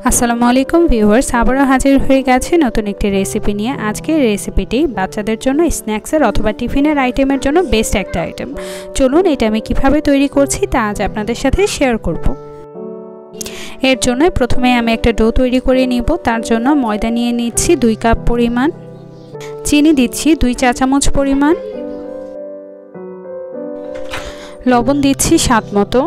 আসসালামু আলাইকুম ভিউয়ার্স, আবারও হাজির হয়ে গেছে নতুন একটি রেসিপি নিয়ে। আজকের রেসিপিটি বাচ্চাদের জন্য স্ন্যাক্সের অথবা টিফিনের আইটেমের জন্য বেস্ট একটা আইটেম। চলুন এটা আমি কিভাবে তৈরি করছি তা আজ আপনাদের সাথে শেয়ার করব। এর জন্য প্রথমে আমি একটা ডো তৈরি করে নিব। তার জন্য ময়দা নিয়ে নিচ্ছি 2 কাপ পরিমাণ, চিনি দিচ্ছি 2 চা চামচ পরিমাণ, লবণ দিচ্ছি স্বাদ মতো।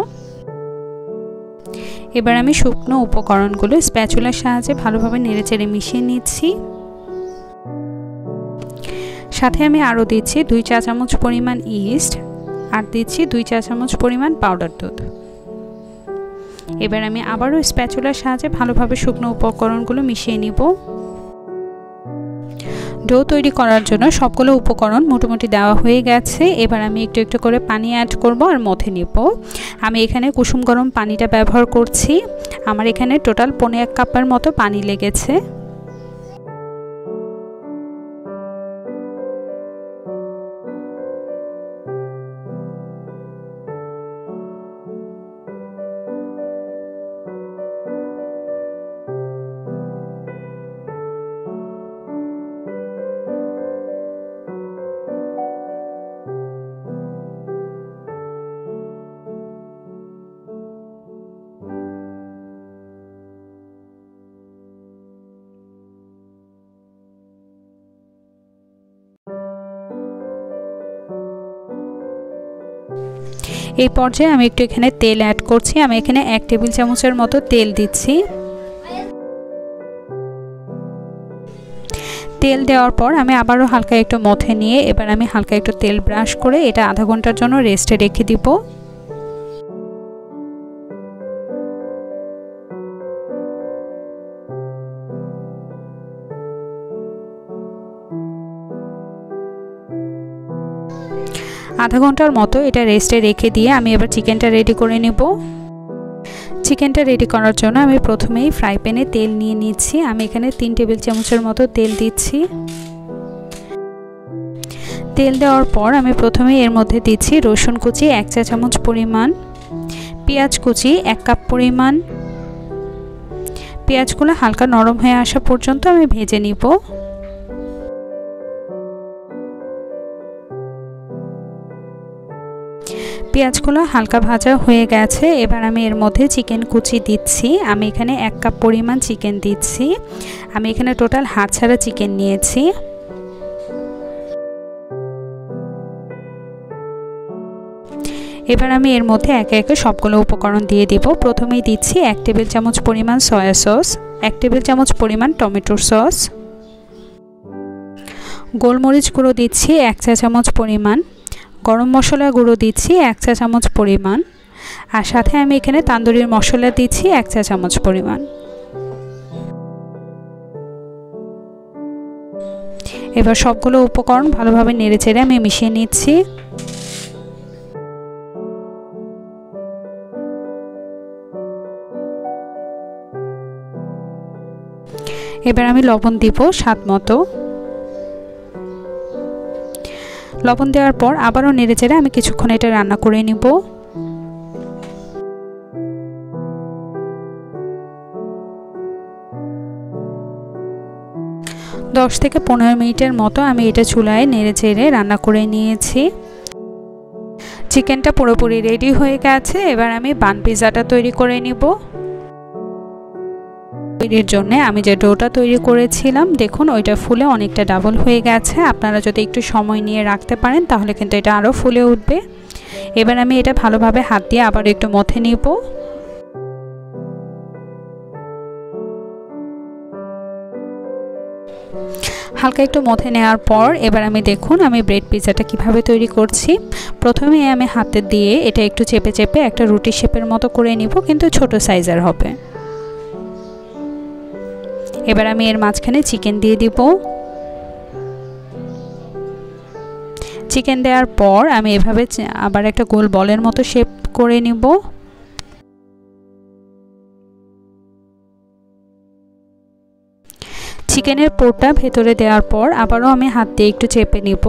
এবার আমি শুকনো উপকরণগুলো স্প্যাচুলার সাহায্যে ভালোভাবে নেড়েচেড়ে মিশিয়ে নিচ্ছি। সাথে আমি আরও দিচ্ছি 2 চা চামচ পরিমাণ ইস্ট আর দিচ্ছি 2 চা চামচ পরিমাণ পাউডার দুধ। এবার আমি আবারও স্প্যাচুলার সাহায্যে ভালোভাবে শুকনো উপকরণগুলো মিশিয়ে নিব। ডো তৈরি করার জন্য সবগুলো উপকরণ মোটামুটি দেওয়া হয়ে গেছে। এবার আমি একটু একটু করে পানি অ্যাড করব আর মথে নিব। আমি এখানে কুসুম গরম পানিটা ব্যবহার করছি। আমার এখানে টোটাল 1.5 কাপের মতো পানি লেগেছে। এই পর্যায়ে আমি একটু এখানে তেল অ্যাড করছি। আমি এখানে 1 টেবিল চামচের মতো তেল দিচ্ছি। তেল দেওয়ার পর আমি আবারও হালকা একটু মথে নিয়ে এবার আমি হালকা একটু তেল ব্রাশ করে এটা আধা ঘন্টার জন্য রেস্টে রেখে দিব। আধা ঘন্টার মতো এটা রেস্টে রেখে দিয়ে আমি এবার চিকেনটা রেডি করে নেব। চিকেনটা রেডি করার জন্য আমি প্রথমেই ফ্রাই প্যানে তেল নিয়ে নিচ্ছি। আমি এখানে 3 টেবিল চামচের মতো তেল দিচ্ছি। তেল দেওয়ার পর আমি প্রথমেই এর মধ্যে দিচ্ছি রসুন কুচি 1 চা চামচ পরিমাণ, পেঁয়াজ কুচি 1 কাপ পরিমাণ। পেঁয়াজগুলো হালকা নরম হয়ে আসা পর্যন্ত আমি ভেজে নিব। পেঁয়াজগুলো হালকা ভাজা হয়ে গেছে। এবার আমি এর মধ্যে চিকেন কুচি দিচ্ছি। আমি এখানে 1 কাপ পরিমাণ চিকেন দিচ্ছি। আমি এখানে টোটাল হাড় ছাড়া চিকেন নিয়েছি। এবার আমি এর মধ্যে একে একে সবগুলো উপকরণ দিয়ে দিব। প্রথমেই দিচ্ছি 1 টেবিল চামচ পরিমাণ সয়া সস, 1 টেবিল চামচ পরিমাণ টমেটোর সস, গোলমরিচ গুঁড়ো দিচ্ছি 1 চা চামচ পরিমাণ, গরম মশলা গুঁড়ো দিচ্ছি 1 চা চামচ পরিমাণ, আর সাথে আমি এখানে তান্দুরির মশলা দিচ্ছি 1 চা চামচ পরিমাণ। এবার সবগুলো উপকরণ ভালোভাবে নেড়েচেড়ে আমি মিশিয়ে নিচ্ছি। এবার আমি লবণ দিব স্বাদ মতো। লবণ দেওয়ার পর আবারও নেড়েচেড়ে আমি কিছুক্ষণ এটা রান্না করে নিব। 10 থেকে 15 মিনিটের মতো আমি এটা চুলায় নেড়েচেড়ে রান্না করে নিয়েছি। চিকেনটা পুরোপুরি রেডি হয়ে গেছে। এবার আমি বান পিৎজাটা তৈরি করে নিব। এর জন্য আমি যে ডোটা তৈরি করেছিলাম দেখুন ওইটা ফুলে অনেকটা ডাবল হয়ে গেছে। আপনারা যদি একটু সময় নিয়ে রাখতে পারেন তাহলে কিন্তু এটা আরও ফুলে উঠবে। এবার আমি এটা ভালোভাবে হাত দিয়ে আবার একটু মথে নিব। হালকা একটু মথে নেওয়ার পর এবার আমি দেখুন আমি ব্রেড পিৎজাটা কিভাবে তৈরি করছি। প্রথমে আমি হাতে দিয়ে এটা একটু চেপে চেপে একটা রুটি শেপের মতো করে নিব, কিন্তু ছোট সাইজের হবে। এবার আমি এর মাঝখানে চিকেন দিয়ে দিব। চিকেন দেওয়ার পর আমি এভাবে আবার একটা গোল বলের মতো শেপ করে নিব। চিকেনের পোরটা ভেতরে দেওয়ার পর আবারও আমি হাত দিয়ে একটু চেপে নিব।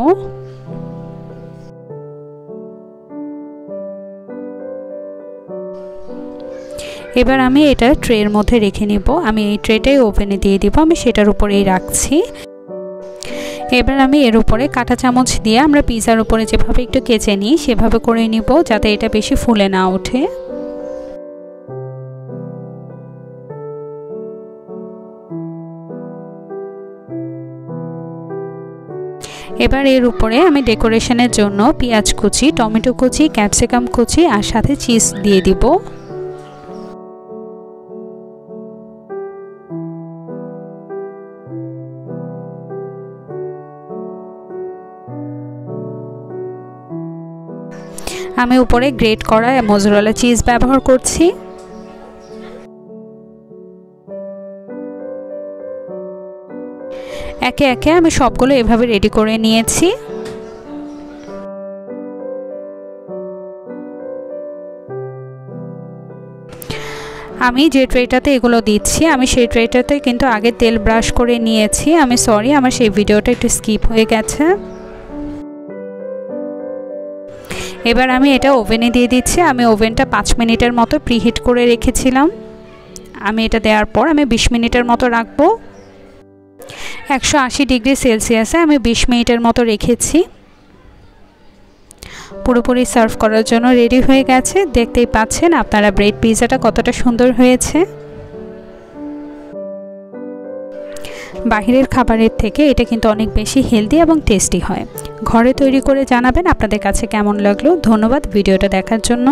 এবার আমি এটা ট্রের মধ্যে রেখে নিব। আমি এই ট্রেটাই ওভেনে দিয়ে দিব, আমি সেটার উপরেই রাখছি। এবার আমি এর উপরে কাঁটা চামচ দিয়ে আমরা পিৎজার উপরে যেভাবে একটু কেচে নিই সেভাবে করে নিব, যাতে এটা বেশি ফুলে না ওঠে। এবার এর উপরে আমি ডেকোরেশনের জন্য পেঁয়াজ কুচি, টমেটো কুচি, ক্যাপসিকাম কুচি আর সাথে চিজ দিয়ে দিব। আমি উপরে গ্রেট করা মোজারেলা চিজ ব্যবহার করছি। একে একে আমি সবগুলো এভাবে রেডি করে নিয়েছি। আমি যে ট্রেটাতে এগুলো দিচ্ছি আমি সেই ট্রেটাতে কিন্তু আগে তেল ব্রাশ করে নিয়েছি। আমি সরি, আমার সেই ভিডিওটা একটু স্কিপ হয়ে গেছে। এবার আমি এটা ওভেনে দিয়ে দিচ্ছি। আমি ওভেনটা 5 মিনিটের মতো প্রিহিট করে রেখেছিলাম। আমি এটা দেওয়ার পর আমি 20 মিনিটের মতো রাখবো। 180 ডিগ্রি সেলসিয়াসে আমি 20 মিনিটের মতো রেখেছি। পুরোপুরি সার্ভ করার জন্য রেডি হয়ে গেছে। দেখতেই পাচ্ছেন আপনারা ব্রেড পিৎজাটা কতটা সুন্দর হয়েছে। বাহিরের খাবারের থেকে এটা কিন্তু অনেক বেশি হেলদি এবং টেস্টি হয়। ঘরে তৈরি করে জানাবেন আপনাদের কাছে কেমন লাগলো। ধন্যবাদ ভিডিওটা দেখার জন্য।